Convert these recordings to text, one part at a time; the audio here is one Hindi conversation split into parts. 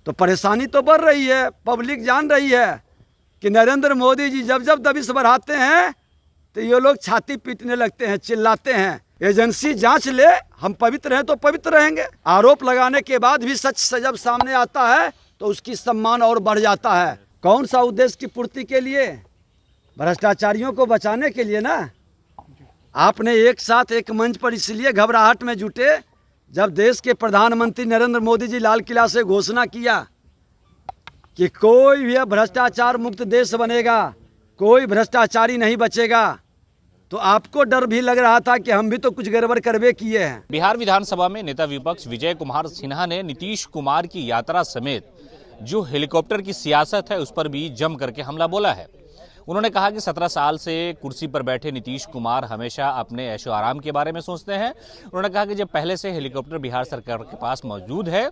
तो परेशानी तो बढ़ रही है। पब्लिक जान रही है कि नरेंद्र मोदी जी जब जब दबिश बढ़ाते हैं तो ये लोग छाती पीटने लगते हैं, चिल्लाते हैं। एजेंसी जांच ले, हम पवित्र हैं तो पवित्र रहेंगे। आरोप लगाने के बाद भी सच जब सामने आता है तो उसकी सम्मान और बढ़ जाता है। कौन सा उद्देश्य की पूर्ति के लिए? भ्रष्टाचारियों को बचाने के लिए ना। आपने एक साथ एक मंच पर इसलिए घबराहट में जुटे जब देश के प्रधानमंत्री नरेंद्र मोदी जी लाल किला से घोषणा किया कि कोई भी भ्रष्टाचार मुक्त देश बनेगा, कोई भ्रष्टाचारी नहीं बचेगा, तो आपको डर भी लग रहा था कि हम भी तो कुछ गड़बड़ करवे किए हैं। बिहार विधानसभा में नेता विपक्ष विजय कुमार सिन्हा ने नीतीश कुमार की यात्रा समेत जो हेलीकॉप्टर की सियासत है उस पर भी जम करके हमला बोला है। उन्होंने कहा कि 17 साल से कुर्सी पर बैठे नीतीश कुमार हमेशा अपने ऐशो आराम के बारे में सोचते हैं। उन्होंने कहा कि जब पहले से हेलीकॉप्टर बिहार सरकार के पास मौजूद है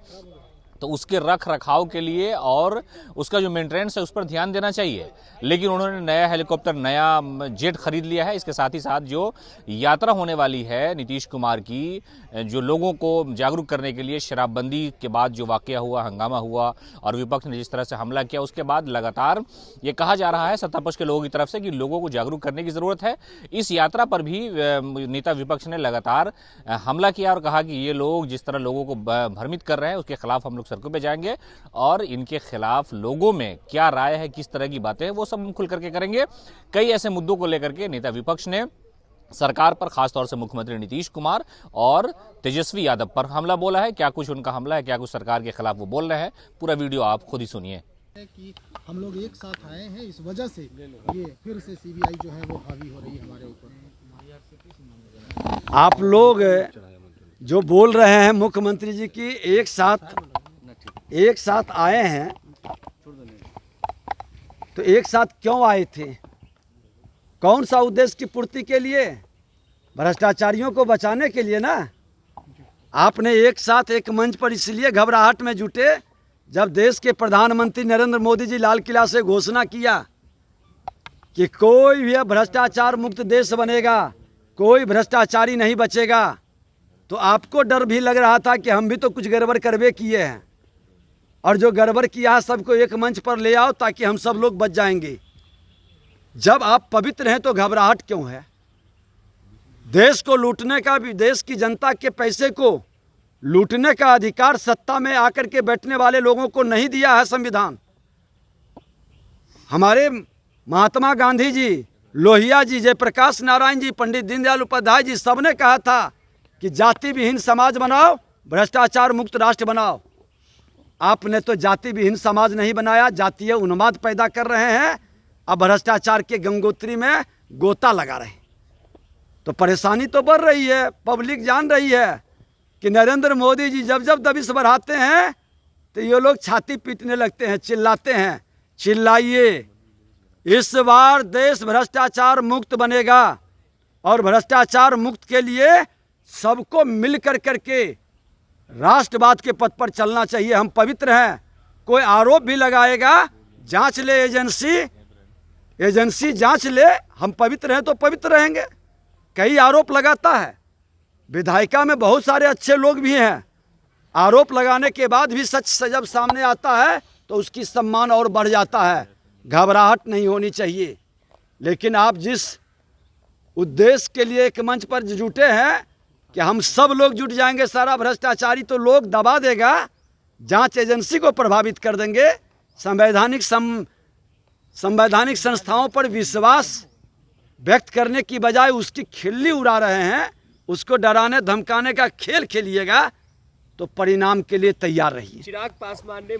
तो उसके रख रखाव के लिए और उसका जो मेंटेनेंस है उस पर ध्यान देना चाहिए। लेकिन उन्होंने नया हेलीकॉप्टर, नया जेट खरीद लिया है। इसके साथ ही साथ जो यात्रा होने वाली है नीतीश कुमार की, जो लोगों को जागरूक करने के लिए शराबबंदी के बाद जो वाकया हुआ, हंगामा हुआ और विपक्ष ने जिस तरह से हमला किया, उसके बाद लगातार ये कहा जा रहा है सत्तापक्ष के लोगों की तरफ से कि लोगों को जागरूक करने की ज़रूरत है। इस यात्रा पर भी नेता विपक्ष ने लगातार हमला किया और कहा कि ये लोग जिस तरह लोगों को भ्रमित कर रहे हैं उसके खिलाफ हम लोग सड़कों पे जाएंगे और इनके खिलाफ लोगों में क्या राय है, किस तरह की बातें हैं, वो सब हम खुल करके करेंगे। कई ऐसे मुद्दों को लेकर के नेता विपक्ष ने सरकार पर, खासतौर से मुख्यमंत्री नीतीश कुमार और तेजस्वी यादव पर हमला बोला है। क्या कुछ उनका हमला है, क्या कुछ सरकार के खिलाफ वो बोल रहे हैं, पूरा वीडियो आप खुद ही सुनिए। कि हम लोग एक साथ आए हैं, इस वजह से ये फिर से सीबीआई जो है वो हावी हो रही है हमारे ऊपर। आप लोग जो बोल रहे हैं मुख्यमंत्री जी की एक साथ आए हैं, तो एक साथ क्यों आए थे? कौन सा उद्देश्य की पूर्ति के लिए? भ्रष्टाचारियों को बचाने के लिए ना। आपने एक साथ एक मंच पर इसलिए घबराहट में जुटे जब देश के प्रधानमंत्री नरेंद्र मोदी जी लाल किला से घोषणा किया कि कोई भी भ्रष्टाचार मुक्त देश बनेगा, कोई भ्रष्टाचारी नहीं बचेगा, तो आपको डर भी लग रहा था कि हम भी तो कुछ गड़बड़ करवे किए हैं और जो गड़बड़ किया है सबको एक मंच पर ले आओ ताकि हम सब लोग बच जाएंगे। जब आप पवित्र हैं तो घबराहट क्यों है? देश को लूटने का भी, देश की जनता के पैसे को लूटने का अधिकार सत्ता में आकर के बैठने वाले लोगों को नहीं दिया है संविधान। हमारे महात्मा गांधी जी, लोहिया जी, जयप्रकाश नारायण जी, पंडित दीनदयाल उपाध्याय जी, सबने कहा था कि जाति विहीन समाज बनाओ, भ्रष्टाचार मुक्त राष्ट्र बनाओ। आपने तो जाति विहीन समाज नहीं बनाया, जातीय उन्माद पैदा कर रहे हैं, अब भ्रष्टाचार के गंगोत्री में गोता लगा रहे हैं। तो परेशानी तो बढ़ रही है। पब्लिक जान रही है कि नरेंद्र मोदी जी जब जब दबिश बढ़ाते हैं तो ये लोग छाती पीटने लगते हैं, चिल्लाते हैं। चिल्लाइए, इस बार देश भ्रष्टाचार मुक्त बनेगा और भ्रष्टाचार मुक्त के लिए सबको मिल कर करके राष्ट्रवाद के पथ पर चलना चाहिए। हम पवित्र हैं। कोई आरोप भी लगाएगा, जांच ले एजेंसी जांच ले, हम पवित्र हैं तो पवित्र रहेंगे। कई आरोप लगाता है, विधायिका में बहुत सारे अच्छे लोग भी हैं। आरोप लगाने के बाद भी सच जब सामने आता है तो उसकी सम्मान और बढ़ जाता है। घबराहट नहीं होनी चाहिए। लेकिन आप जिस उद्देश्य के लिए एक मंच पर जुटे हैं कि हम सब लोग जुट जाएंगे, सारा भ्रष्टाचारी तो लोग दबा देगा, जांच एजेंसी को प्रभावित कर देंगे, संवैधानिक संस्थाओं पर विश्वास व्यक्त करने की बजाय उसकी खिल्ली उड़ा रहे हैं, उसको डराने धमकाने का खेल खेलिएगा तो परिणाम के लिए तैयार रहिए। चिराग पासवान ने